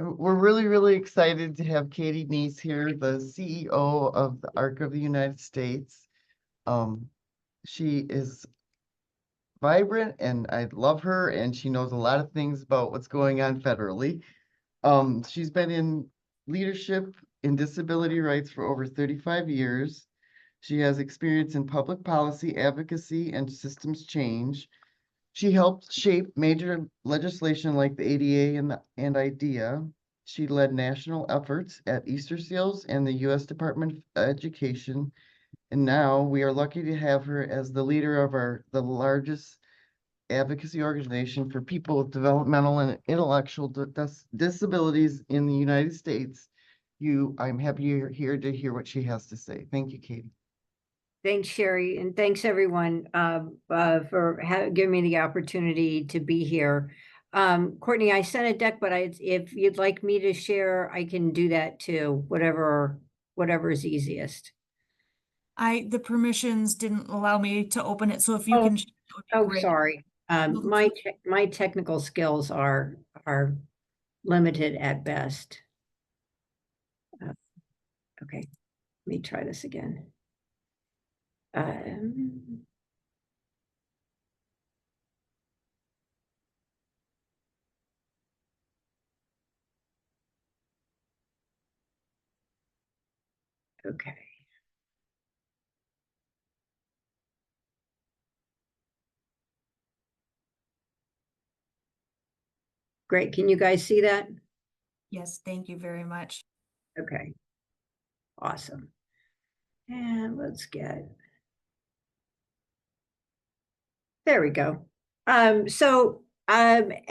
We're really, really excited to have Katy Neas here, the CEO of the ARC of the United States. She is vibrant and I love her, and she knows a lot of things about what's going on federally. She's been in leadership in disability rights for over 35 years. She has experience in public policy, advocacy, and systems change. She helped shape major legislation like the ADA and IDEA. She led national efforts at Easterseals and the U.S. Department of Education. And now we are lucky to have her as the leader of the largest advocacy organization for people with developmental and intellectual disabilities in the United States. I'm happy you're here to hear what she has to say. Thank you, Katy. Thanks, Sherry, and thanks everyone for giving me the opportunity to be here. Courtney, I sent a deck, but if you'd like me to share, I can do that too. Whatever is easiest. The permissions didn't allow me to open it, so if you can, that would be great. Sorry. My technical skills are limited at best. Okay, let me try this again. Okay. Great. Can you guys see that? Yes, thank you very much. Okay. Awesome. And let's get, there we go. As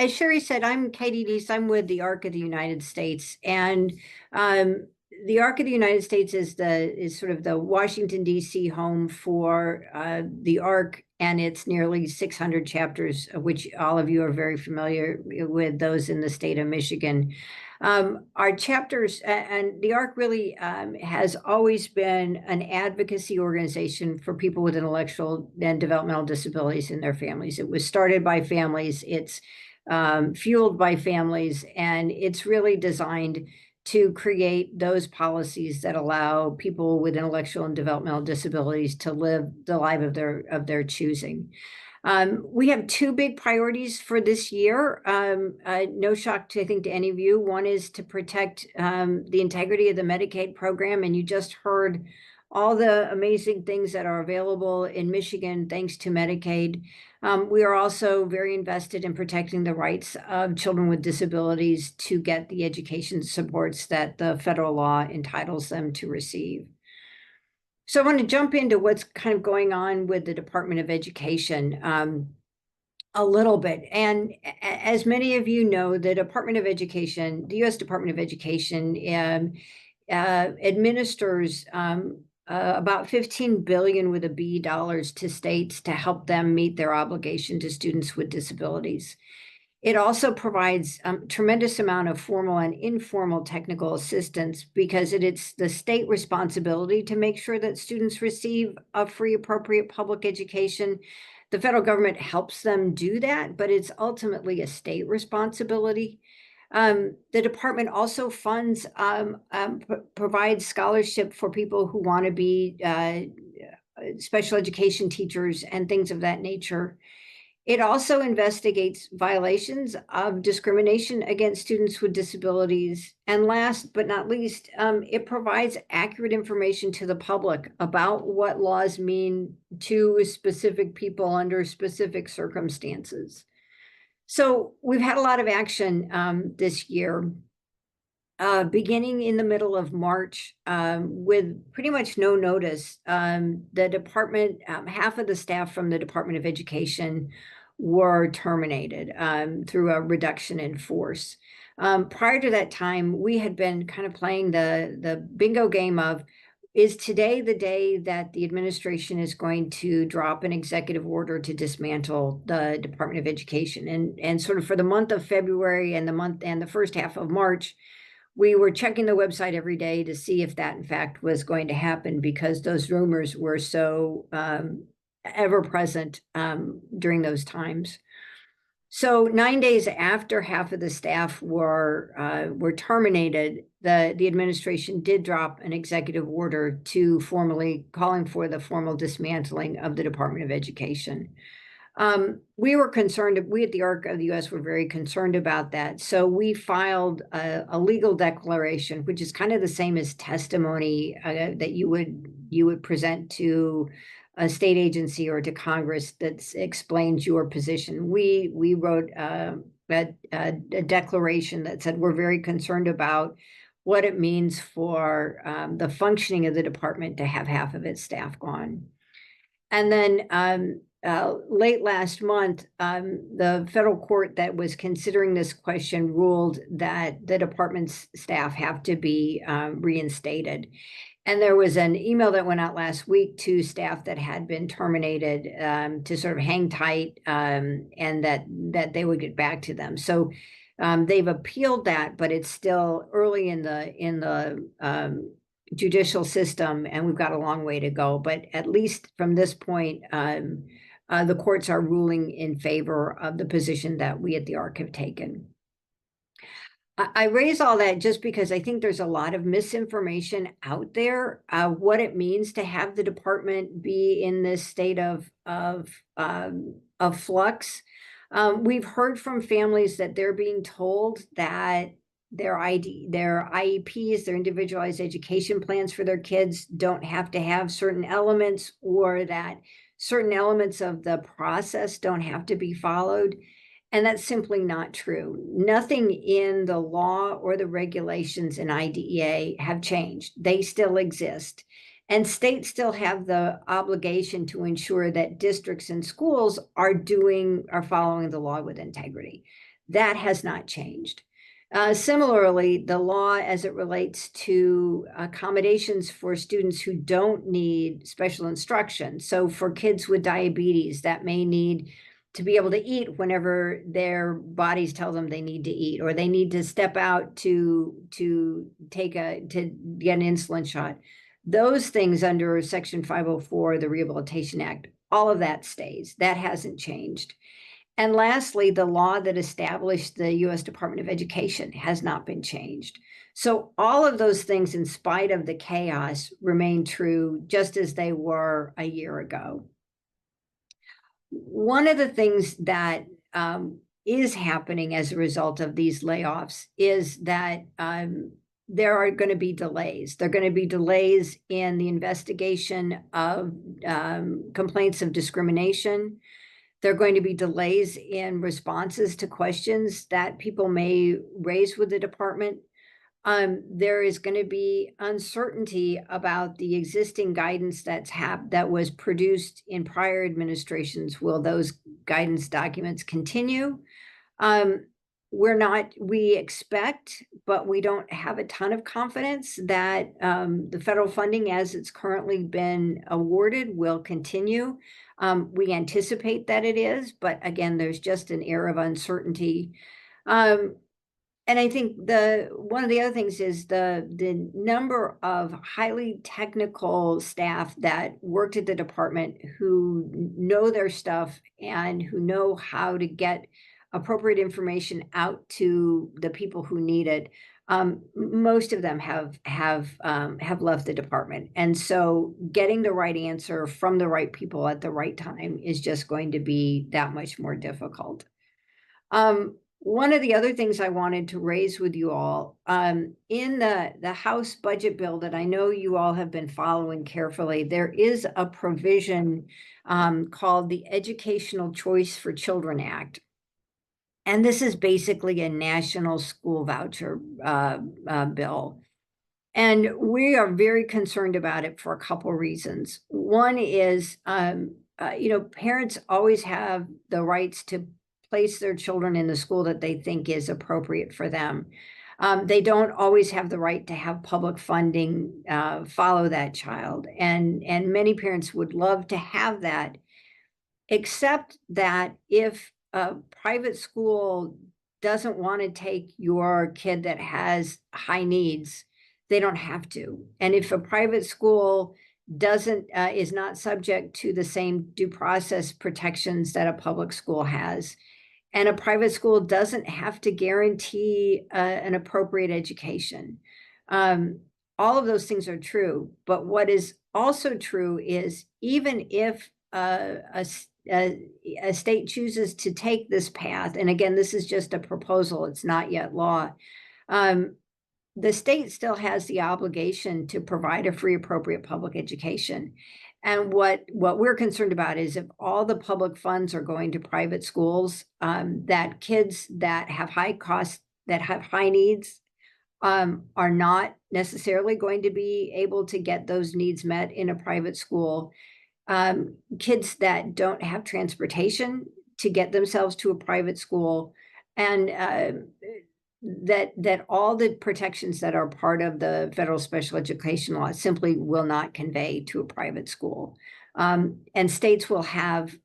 Sherry said, I'm Katy Neas. I'm with the ARC of the United States, and the ARC of the United States is sort of the Washington, D.C. home for the ARC and its nearly 600 chapters, of which all of you are very familiar with, those in the state of Michigan. Our chapters and the ARC really has always been an advocacy organization for people with intellectual and developmental disabilities and their families. It was started by families, it's fueled by families, and it's really designed to create those policies that allow people with intellectual and developmental disabilities to live the life of their choosing. We have two big priorities for this year. No shock to, I think, to any of you. One is to protect the integrity of the Medicaid program, and you just heard all the amazing things that are available in Michigan thanks to Medicaid. We are also very invested in protecting the rights of children with disabilities to get the education supports that the federal law entitles them to receive. So I want to jump into what's kind of going on with the Department of Education a little bit. And as many of you know, the Department of Education, the U.S. Department of Education administers about $15 billion with a B dollars to states to help them meet their obligation to students with disabilities. It also provides a tremendous amount of formal and informal technical assistance because it's the state responsibility to make sure that students receive a free, appropriate public education. The federal government helps them do that, but it's ultimately a state responsibility. The department also funds, provides scholarship for people who want to be special education teachers and things of that nature. It also investigates violations of discrimination against students with disabilities. And last but not least, it provides accurate information to the public about what laws mean to specific people under specific circumstances. So we've had a lot of action this year, beginning in the middle of March, with pretty much no notice. The department, half of the staff from the Department of Education were terminated through a reduction in force. Prior to that time, we had been kind of playing the bingo game of, is today the day that the administration is going to drop an executive order to dismantle the Department of Education? And sort of for the month of February and the first half of March, we were checking the website every day to see if that in fact was going to happen, because those rumors were so ever present during those times. So 9 days after half of the staff were terminated, the administration did drop an executive order to formally calling for the formal dismantling of the Department of Education. We were concerned, we at the ARC of the US were very concerned about that. So we filed a legal declaration, which is kind of the same as testimony that you would present to a state agency or to Congress that explains your position. We wrote a declaration that said we're very concerned about what it means for the functioning of the department to have half of its staff gone. And then late last month, the federal court that was considering this question ruled that the department's staff have to be reinstated. And there was an email that went out last week to staff that had been terminated to sort of hang tight and that they would get back to them. So they've appealed that, but it's still early in the judicial system, and we've got a long way to go. But at least from this point, the courts are ruling in favor of the position that we at the ARC have taken. I raise all that just because I think there's a lot of misinformation out there, what it means to have the department be in this state of flux. We've heard from families that they're being told that their IEPs, their individualized education plans for their kids don't have to have certain elements, or that certain elements of the process don't have to be followed. And that's simply not true. Nothing in the law or the regulations in IDEA have changed. They still exist. And states still have the obligation to ensure that districts and schools are following the law with integrity. That has not changed. Similarly, the law as it relates to accommodations for students who don't need special instruction. So for kids with diabetes that may need to be able to eat whenever their bodies tell them they need to eat, or they need to step out to get an insulin shot. Those things under Section 504 of the Rehabilitation Act, all of that stays. That hasn't changed. And lastly, the law that established the U.S. Department of Education has not been changed. So all of those things, in spite of the chaos, remain true just as they were a year ago. One of the things that is happening as a result of these layoffs is that there are going to be delays. There are going to be delays in the investigation of complaints of discrimination. There are going to be delays in responses to questions that people may raise with the department. There is going to be uncertainty about the existing guidance that was produced in prior administrations. Will those guidance documents continue? We expect, but we don't have a ton of confidence that the federal funding as it's currently been awarded will continue. We anticipate that it is, but again, there's just an air of uncertainty. And I think one of the other things is the number of highly technical staff that worked at the department who know their stuff and who know how to get appropriate information out to the people who need it. Most of them have left the department, and so getting the right answer from the right people at the right time is just going to be that much more difficult. One of the other things I wanted to raise with you all, in the House budget bill that I know you all have been following carefully, there is a provision called the Educational Choice for Children Act. And this is basically a national school voucher bill. And we are very concerned about it for a couple reasons. One is, parents always have the rights to place their children in the school that they think is appropriate for them. They don't always have the right to have public funding follow that child. And many parents would love to have that, except that if a private school doesn't want to take your kid that has high needs, they don't have to. And if a private school is not subject to the same due process protections that a public school has, And a private school doesn't have to guarantee an appropriate education. All of those things are true, but what is also true is even if a state chooses to take this path, and again, this is just a proposal, it's not yet law, the state still has the obligation to provide a free, appropriate public education. And what we're concerned about is if all the public funds are going to private schools, that kids that have high costs, that have high needs, are not necessarily going to be able to get those needs met in a private school. Kids that don't have transportation to get themselves to a private school, and that all the protections that are part of the federal special education law simply will not convey to a private school. And states will have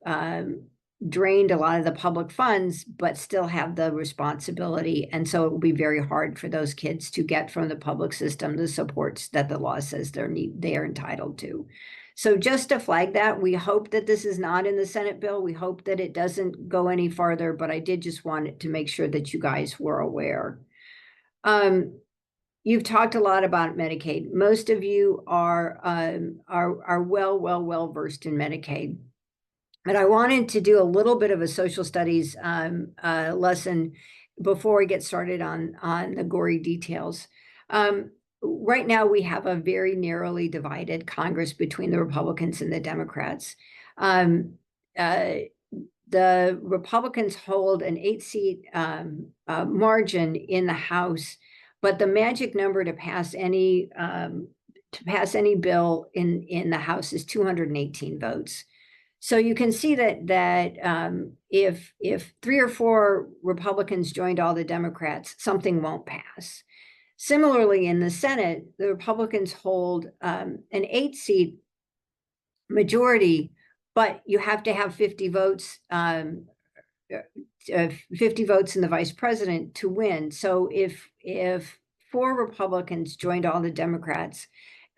drained a lot of the public funds, but still have the responsibility. And so it will be very hard for those kids to get from the public system the supports that the law says they are entitled to. So just to flag that, we hope that this is not in the Senate bill. We hope that it doesn't go any farther, but I did just want to make sure that you guys were aware. You've talked a lot about Medicaid. Most of you are well versed in Medicaid. But I wanted to do a little bit of a social studies lesson before we get started on the gory details. Right now, we have a very narrowly divided Congress between the Republicans and the Democrats. The Republicans hold an 8-seat margin in the House, but the magic number to pass any bill in the House is 218 votes. So you can see that if 3 or 4 Republicans joined all the Democrats, something won't pass. Similarly, in the Senate, the Republicans hold an 8-seat majority, but you have to have 50 votes, 50 votes in the vice president to win. So if 4 Republicans joined all the Democrats,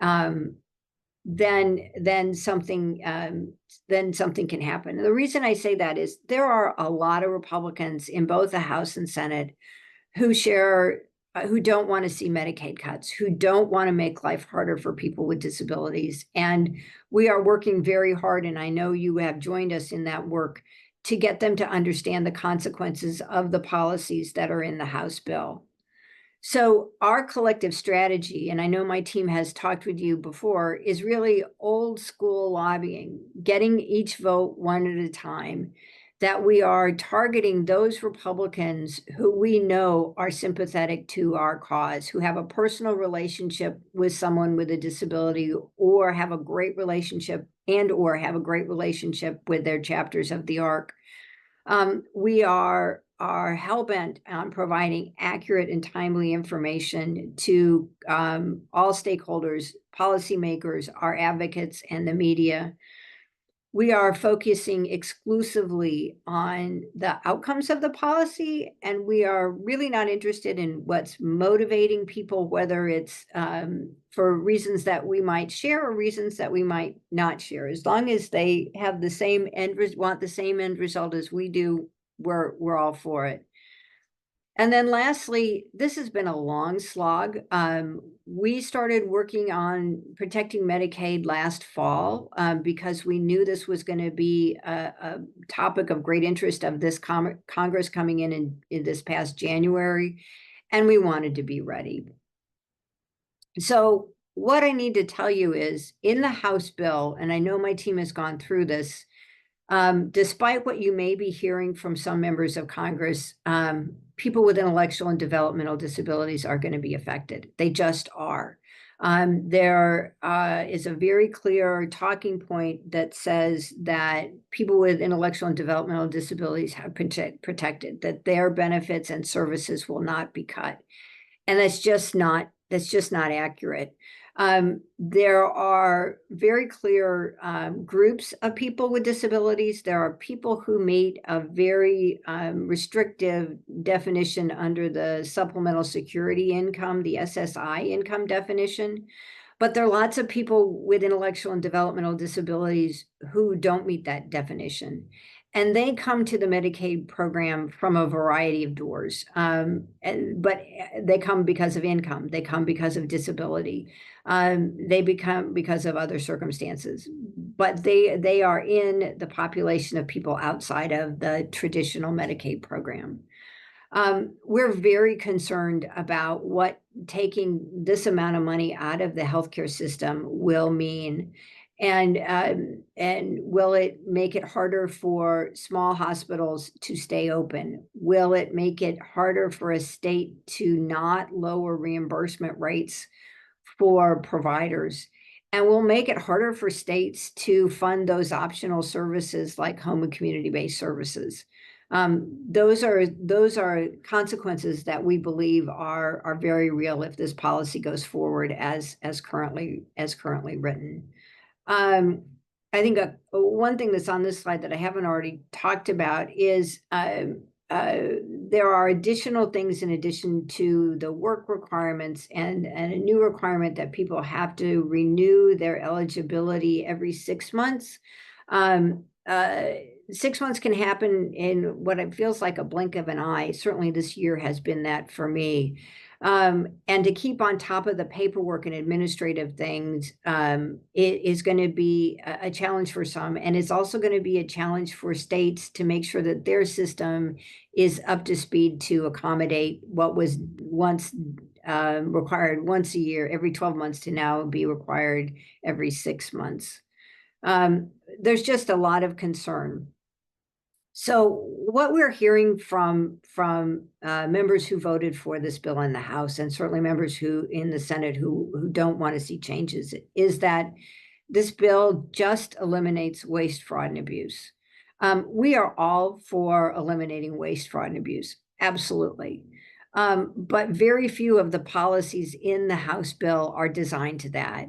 then something can happen. And the reason I say that is there are a lot of Republicans in both the House and Senate who don't want to see Medicaid cuts, who don't want to make life harder for people with disabilities. And we are working very hard, and I know you have joined us in that work, to get them to understand the consequences of the policies that are in the House bill. So our collective strategy, and I know my team has talked with you before, is really old school lobbying, getting each vote one at a time, that we are targeting those Republicans who we know are sympathetic to our cause, who have a personal relationship with someone with a disability, or have a great relationship with their chapters of the ARC. We are hell-bent on providing accurate and timely information to all stakeholders, policymakers, our advocates, and the media. We are focusing exclusively on the outcomes of the policy, and we are really not interested in what's motivating people, whether it's for reasons that we might share or reasons that we might not share. As long as they have want the same end result as we do, we're all for it. And then lastly, this has been a long slog. We started working on protecting Medicaid last fall because we knew this was going to be a topic of great interest of this Congress coming in this past January, and we wanted to be ready. So what I need to tell you is, in the House bill, and I know my team has gone through this, despite what you may be hearing from some members of Congress, people with intellectual and developmental disabilities are going to be affected. They just are. There is a very clear talking point that says that people with intellectual and developmental disabilities have protected, that their benefits and services will not be cut. And that's just not accurate. There are very clear groups of people with disabilities. There are people who meet a very restrictive definition under the supplemental security income, the SSI income definition. But there are lots of people with intellectual and developmental disabilities who don't meet that definition. And they come to the Medicaid program from a variety of doors. But they come because of income. They come because of disability. They become because of other circumstances. But they are in the population of people outside of the traditional Medicaid program. We're very concerned about what taking this amount of money out of the healthcare system will mean. And will it make it harder for small hospitals to stay open? Will it make it harder for a state to not lower reimbursement rates for providers? And will make it harder for states to fund those optional services like home and community-based services. Those are consequences that we believe are very real if this policy goes forward as currently written. I think one thing that's on this slide that I haven't already talked about is there are additional things in addition to the work requirements and a new requirement that people have to renew their eligibility every 6 months. 6 months can happen in what it feels like a blink of an eye. Certainly this year has been that for me. And to keep on top of the paperwork and administrative things, it is going to be a challenge for some. And it's also going to be a challenge for states to make sure that their system is up to speed to accommodate what was once required once a year, every 12 months, to now be required every 6 months. There's just a lot of concern. So what we're hearing from members who voted for this bill in the House, and certainly members who in the Senate who don't want to see changes, is that this bill just eliminates waste, fraud, and abuse. We are all for eliminating waste, fraud, and abuse, absolutely. But very few of the policies in the House bill are designed to that.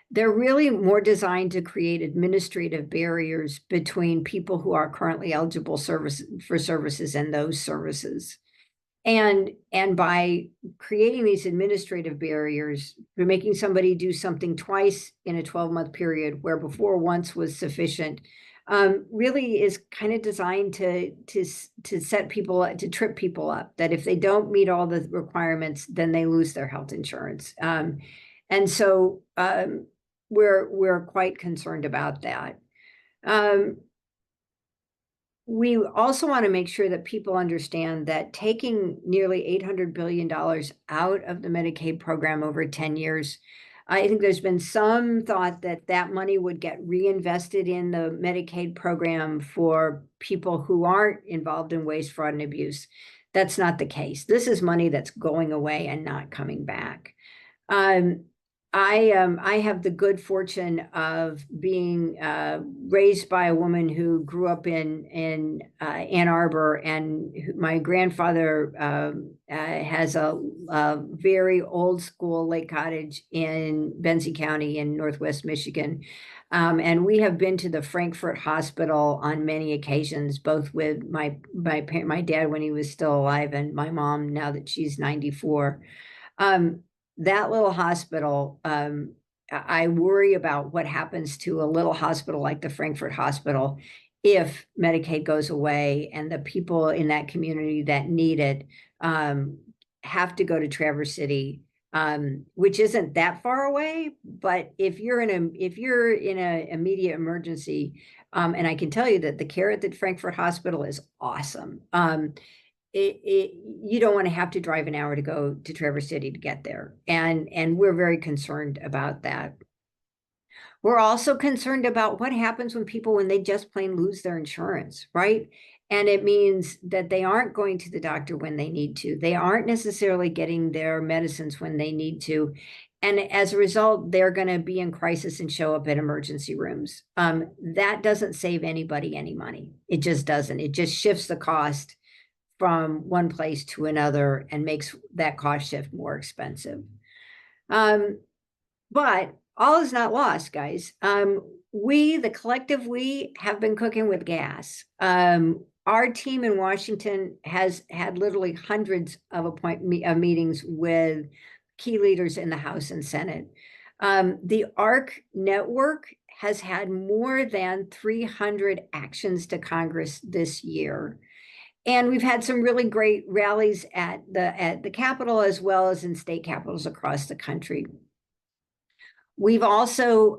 They're really more designed to create administrative barriers between people who are currently eligible for services and those services. And by creating these administrative barriers, we're making somebody do something twice in a 12-month period where before once was sufficient, really is kind of designed to set people, to trip people up, that if they don't meet all the requirements, then they lose their health insurance. And so we're quite concerned about that. We also want to make sure that people understand that taking nearly $800 billion out of the Medicaid program over 10 years, I think there's been some thought that that money would get reinvested in the Medicaid program for people who aren't involved in waste, fraud, and abuse. That's not the case. This is money that's going away and not coming back. I have the good fortune of being raised by a woman who grew up in Ann Arbor, and my grandfather has a very old school lake cottage in Benzie County in Northwest Michigan. And we have been to the Frankfurt Hospital on many occasions, both with my dad when he was still alive and my mom now that she's 94. That little hospital, I worry about what happens to a little hospital like the Frankfurt Hospital if Medicaid goes away and the people in that community that need it have to go to Traverse City, which isn't that far away. But if you're in a immediate emergency, and I can tell you that the care at the Frankfurt Hospital is awesome. You don't want to have to drive an hour to go to Traverse City to get there. And we're very concerned about that. We're also concerned about what happens when they just plain lose their insurance, right? And it means that they aren't going to the doctor when they need to. They aren't necessarily getting their medicines when they need to. And as a result, they're going to be in crisis and show up at emergency rooms. That doesn't save anybody any money. It just doesn't. It just shifts the cost from one place to another and makes that cost shift more expensive. But all is not lost, guys. The collective we have been cooking with gas. Our team in Washington has had literally hundreds of meetings with key leaders in the House and Senate. The ARC network has had more than 300 actions to Congress this year. And we've had some really great rallies at the Capitol as well as in state capitals across the country. We've also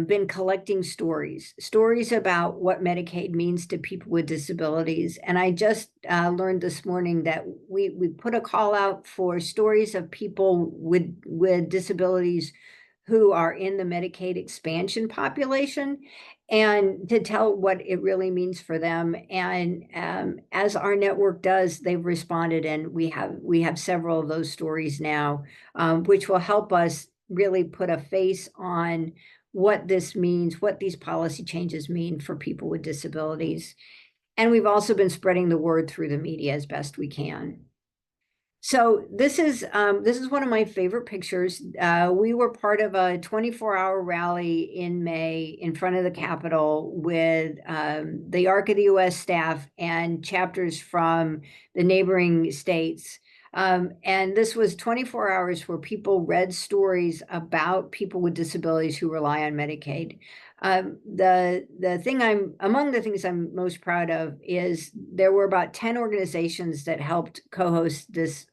been collecting stories about what Medicaid means to people with disabilities. And I just learned this morning that we put a call out for stories of people with disabilities who are in the Medicaid expansion population, and to tell what it really means for them. And as our network does, they've responded, and we have several of those stories now, which will help us really put a face on what this means, what these policy changes mean for people with disabilities. And we've also been spreading the word through the media as best we can. So this is one of my favorite pictures. We were part of a 24-hour rally in May in front of the Capitol with the ARC of the US staff and chapters from the neighboring states. And this was 24 hours where people read stories about people with disabilities who rely on Medicaid. Among the things I'm most proud of is there were about 10 organizations that helped co-host this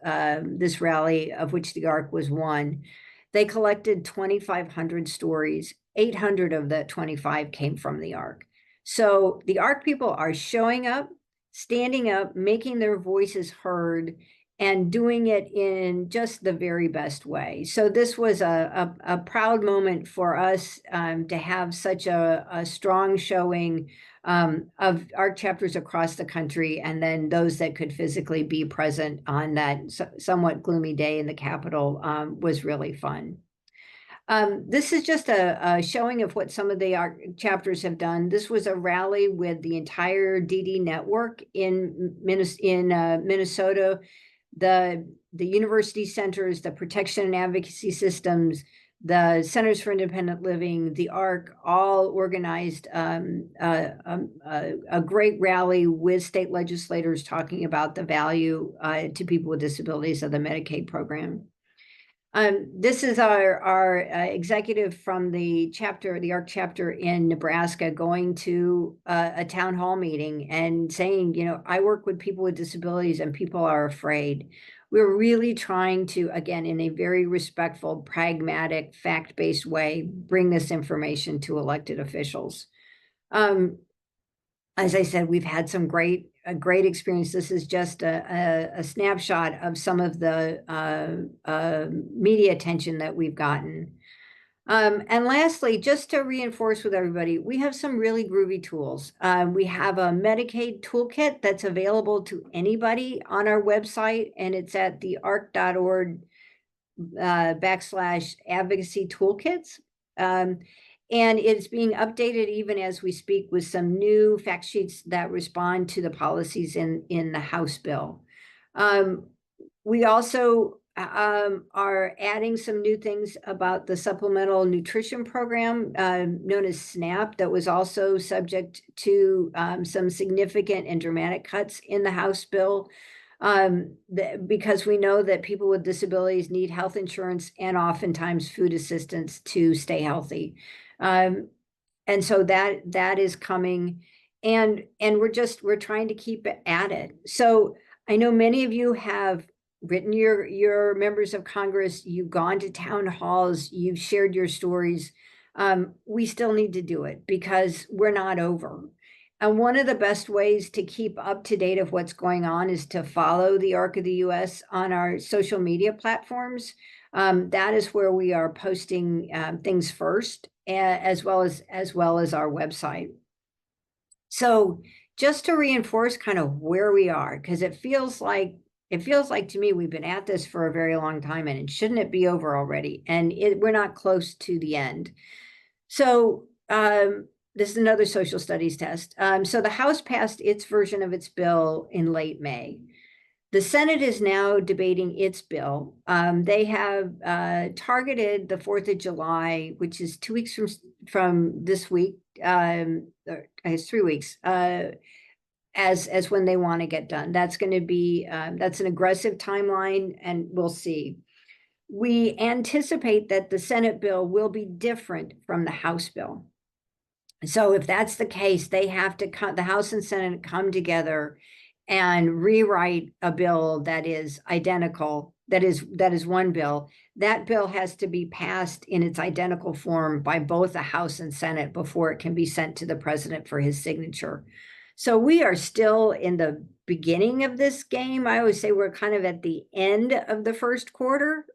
rally, of which the ARC was one. They collected 2,500 stories. 800 of the 25 came from the ARC. So the ARC people are showing up, standing up, making their voices heard, and doing it in just the very best way. So this was a proud moment for us to have such a strong showing of ARC chapters across the country, and then those that could physically be present on that somewhat gloomy day in the Capitol was really fun. This is just a showing of what some of the ARC chapters have done. This was a rally with the entire DD network in Minnesota, the university centers, the protection and advocacy systems, the Centers for Independent Living, the ARC, all organized a great rally with state legislators talking about the value to people with disabilities of the Medicaid program. This is our executive from the ARC chapter in Nebraska, going to a town hall meeting and saying, I work with people with disabilities and people are afraid. We're really trying to, again, in a very respectful, pragmatic, fact-based way, bring this information to elected officials. As I said, we've had some great experience. This is just a snapshot of some of the media attention that we've gotten. And lastly, just to reinforce with everybody, we have some really groovy tools. We have a Medicaid toolkit that's available to anybody on our website, and it's at the arc.org /advocacy toolkits. And it's being updated even as we speak with some new fact sheets that respond to the policies in the House bill. We also are adding some new things about the supplemental nutrition program known as SNAP, that was also subject to some significant and dramatic cuts in the House bill, because we know that people with disabilities need health insurance and oftentimes food assistance to stay healthy. And so that is coming, and we're trying to keep at it. So I know many of you have written your members of Congress, you've gone to town halls, you've shared your stories. We still need to do it because we're not over. And one of the best ways to keep up to date of what's going on is to follow the ARC of the US on our social media platforms. That is where we are posting things first, as well as our website. So just to reinforce kind of where we are, because it feels like to me we've been at this for a very long time, and shouldn't it be over already? And we're not close to the end. So this is another social studies test. So the House passed its version of its bill in late May. The Senate is now debating its bill. They have targeted the 4th of July, which is 2 weeks from this week, it's 3 weeks, as when they want to get done. That's going to be, that's an aggressive timeline, and we'll see. We anticipate that the Senate bill will be different from the House bill. So if that's the case, they have to the House and Senate come together and rewrite a bill that is identical, that is one bill. That bill has to be passed in its identical form by both the House and Senate before it can be sent to the president for his signature. So we are still in the beginning of this game. I always say we're kind of at the end of the first quarter.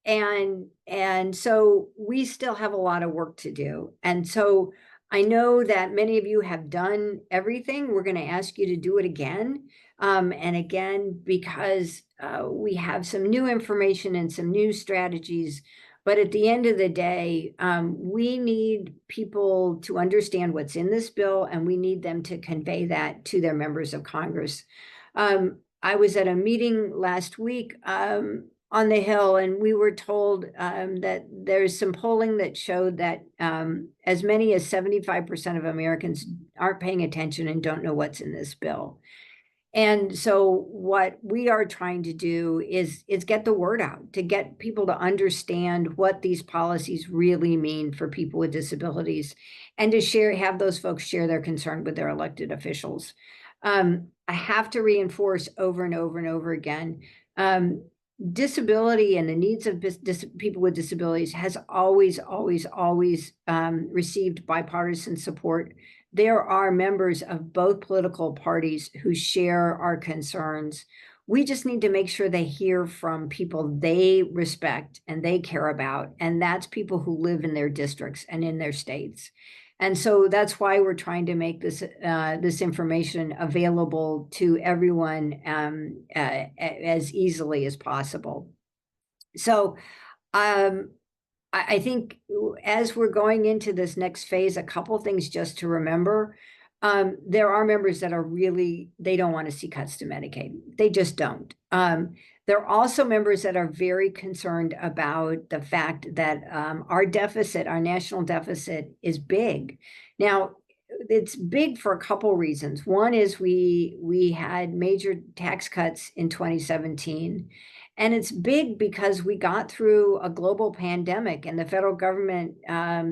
And so we still have a lot of work to do. And so I know that many of you have done everything. We're going to ask you to do it again and again, because we have some new information and some new strategies. But at the end of the day, we need people to understand what's in this bill, and we need them to convey that to their members of Congress. I was at a meeting last week on the Hill, and we were told that there's some polling that showed that as many as 75% of Americans aren't paying attention and don't know what's in this bill. And so what we are trying to do is get the word out, to get people to understand what these policies really mean for people with disabilities, and to have those folks share their concern with their elected officials. I have to reinforce over and over and over again, disability and the needs of people with disabilities has always received bipartisan support. There are members of both political parties who share our concerns. We just need to make sure they hear from people they respect and they care about, and that's people who live in their districts and in their states. And so that's why we're trying to make this this information available to everyone as easily as possible. So I think as we're going into this next phase, a couple things just to remember. There are members that are they don't want to see cuts to Medicaid. They just don't. There are also members that are very concerned about the fact that our deficit, our national deficit, is big. Now, it's big for a couple reasons. One is we had major tax cuts in 2017. And it's big because we got through a global pandemic, and the federal government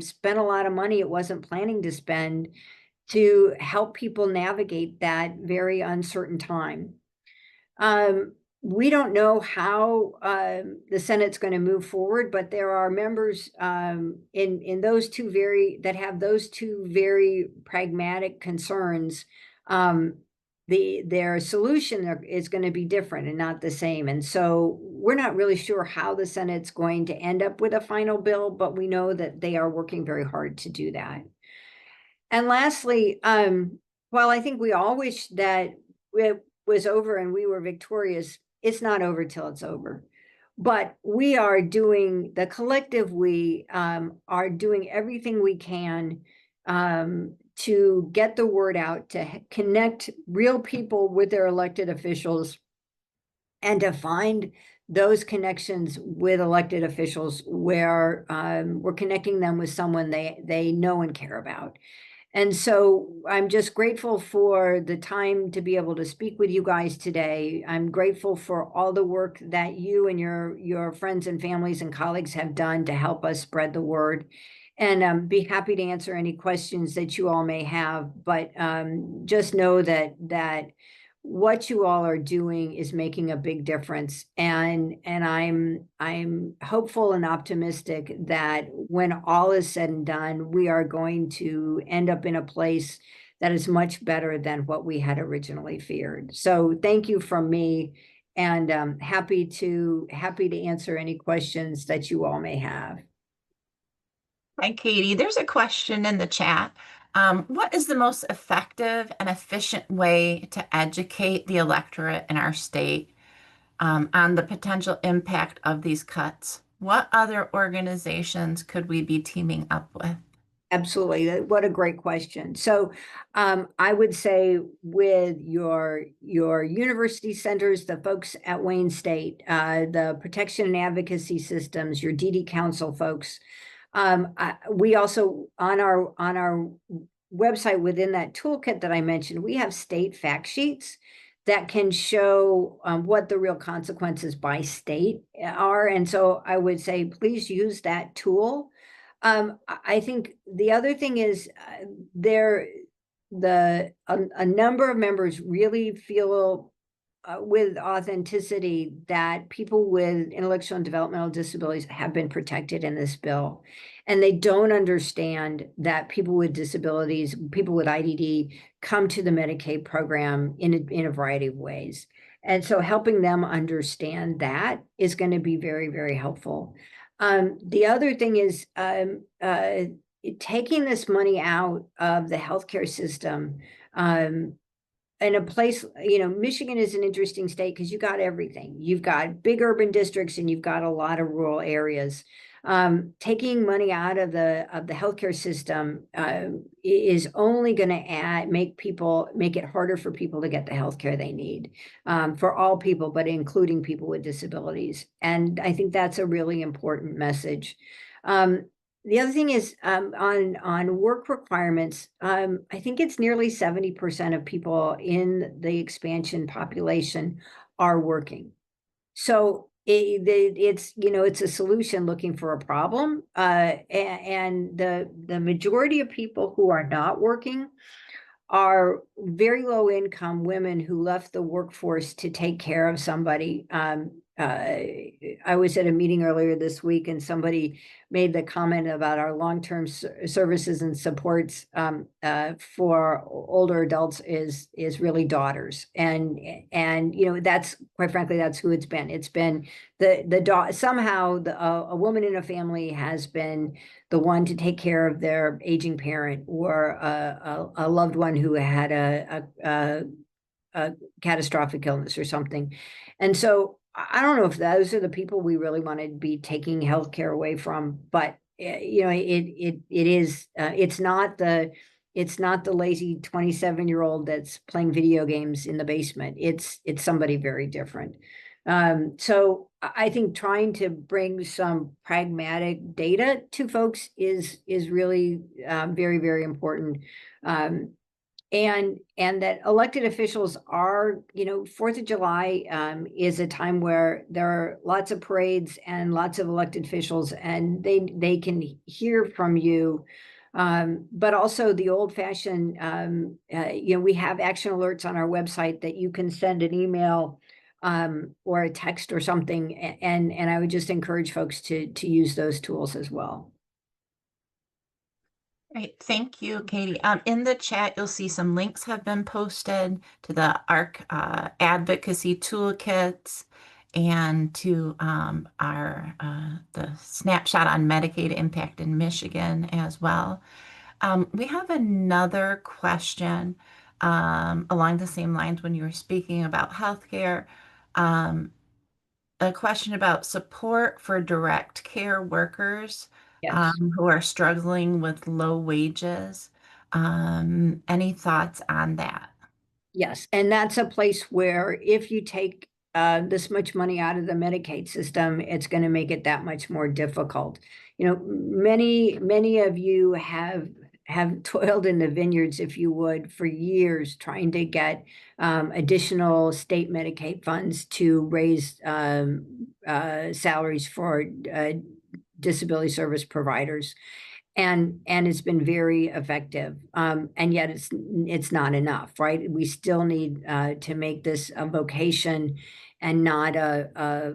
spent a lot of money it wasn't planning to spend to help people navigate that very uncertain time. We don't know how the Senate's going to move forward, but there are members in those that have those two very pragmatic concerns. Their solution is going to be different and not the same. And so we're not really sure how the Senate's going to end up with a final bill, but we know that they are working very hard to do that. And lastly, while I think we all wish that it was over and we were victorious, it's not over till it's over. But we are doing, the collective we are doing everything we can to get the word out, to connect real people with their elected officials, and to find those connections with elected officials where we're connecting them with someone they know and care about. And so I'm just grateful for the time to be able to speak with you guys today. I'm grateful for all the work that you and your friends and families and colleagues have done to help us spread the word. And be happy to answer any questions that you all may have. But just know that what you all are doing is making a big difference. And I'm hopeful and optimistic that when all is said and done, we are going to end up in a place that is much better than what we had originally feared. So thank you from me, and happy to answer any questions that you all may have. Hi, Katie. There's a question in the chat. What is the most effective and efficient way to educate the electorate in our state on the potential impact of these cuts? What other organizations could we be teaming up with? Absolutely. What a great question. So I would say with your university centers, the folks at Wayne State, the protection and advocacy systems, your DD Council folks. We also, on our website, within that toolkit that I mentioned, we have state fact sheets that can show what the real consequences by state are. And so I would say, please use that tool. I think the other thing is a number of members really feel with authenticity that people with intellectual and developmental disabilities have been protected in this bill. And they don't understand that people with disabilities, people with IDD, come to the Medicaid program in a variety of ways. And so helping them understand that is going to be very, very helpful. The other thing is taking this money out of the healthcare system. In a place, Michigan is an interesting state because you got everything. You've got big urban districts and you've got a lot of rural areas. Taking money out of the healthcare system is only going to make it harder for people to get the healthcare they need, for all people, but including people with disabilities. And I think that's a really important message. The other thing is on work requirements. I think it's nearly 70% of people in the expansion population are working. So it's a solution looking for a problem. And the majority of people who are not working are very low income women who left the workforce to take care of somebody. I was at a meeting earlier this week and somebody made the comment about our long-term services and supports for older adults is really daughters. And that's, quite frankly, that's who it's been. It's been somehow a woman in a family has been the one to take care of their aging parent or a loved one who had a catastrophic illness or something. And so I don't know if those are the people we really want to be taking healthcare away from, but it is it's not the lazy 27-year-old that's playing video games in the basement. It's somebody very different. So I think trying to bring some pragmatic data to folks is really very, very important. And that elected officials are, 4th of July is a time where there are lots of parades and lots of elected officials, and they can hear from you. But also the old-fashioned, we have action alerts on our website that you can send an email or a text or something, and I would just encourage folks to use those tools as well. Great, thank you, Katy. In the chat, you'll see some links have been posted to the ARC advocacy toolkits and to the snapshot on Medicaid impact in Michigan as well. We have another question along the same lines when you were speaking about healthcare. A question about support for direct care workers. Yes. Who are struggling with low wages. Any thoughts on that? Yes, and that's a place where if you take this much money out of the Medicaid system, it's going to make it that much more difficult. Many of you have toiled in the vineyards, if you would, for years trying to get additional state Medicaid funds to raise salaries for disability service providers. And it's been very effective. And yet it's not enough, right? We still need to make this a vocation and not a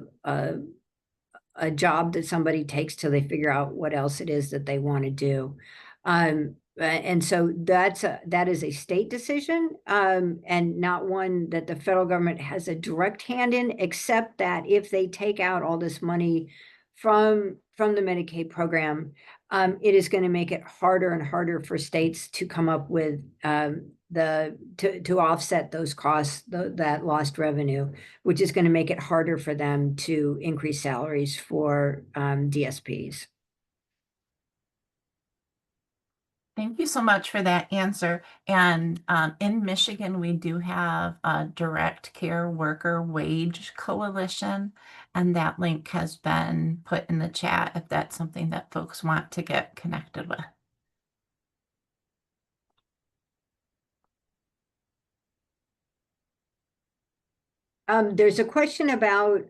job that somebody takes till they figure out what else it is that they want to do. And so that is a state decision, and not one that the federal government has a direct hand in, except that if they take out all this money from the Medicaid program, it is going to make it harder and harder for states to come up with to offset those costs, that lost revenue, which is going to make it harder for them to increase salaries for DSPs. Thank you so much for that answer. And in Michigan, we do have a direct care worker wage coalition, and that link has been put in the chat if that's something that folks want to get connected with. There's a question about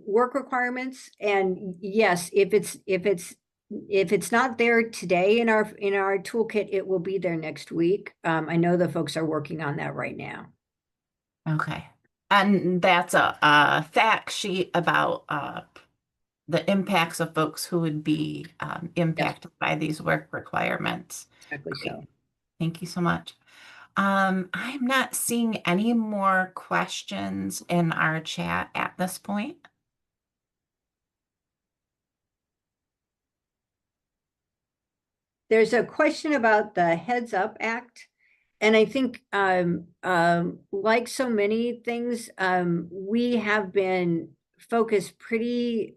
work requirements, and yes, if it's if it's not there today in our toolkit, it will be there next week. I know the folks are working on that right now. Okay. And that's a fact sheet about the impacts of folks who would be impacted by these work requirements. Exactly Great. so. Thank you so much. I'm not seeing any more questions in our chat at this point. There's a question about the Heads Up Act. And I think, like so many things, we have been focused pretty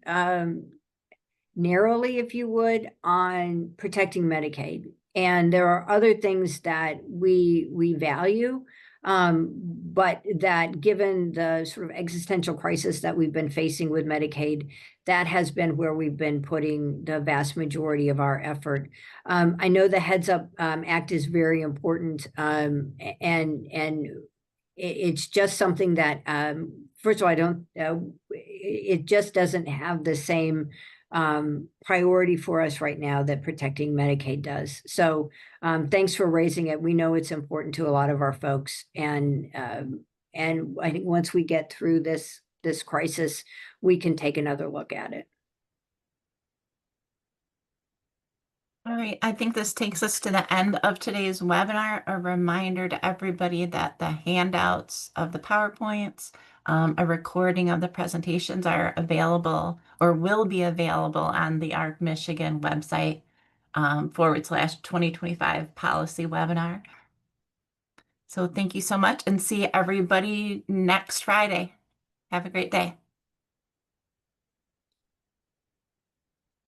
narrowly, if you would, on protecting Medicaid. And there are other things that we value, but that given the sort of existential crisis that we've been facing with Medicaid, that has been where we've been putting the vast majority of our effort. I know the Heads Up Act is very important, and it's just something that, first of all, I don't, it just doesn't have the same priority for us right now that protecting Medicaid does. So thanks for raising it. We know it's important to a lot of our folks, and I think once we get through this crisis, we can take another look at it. All right, I think this takes us to the end of today's webinar. A reminder to everybody that the handouts of the PowerPoints, a recording of the presentations are available or will be available on the ARC Michigan website /2025 policy webinar. So thank you so much and see everybody next Friday. Have a great day.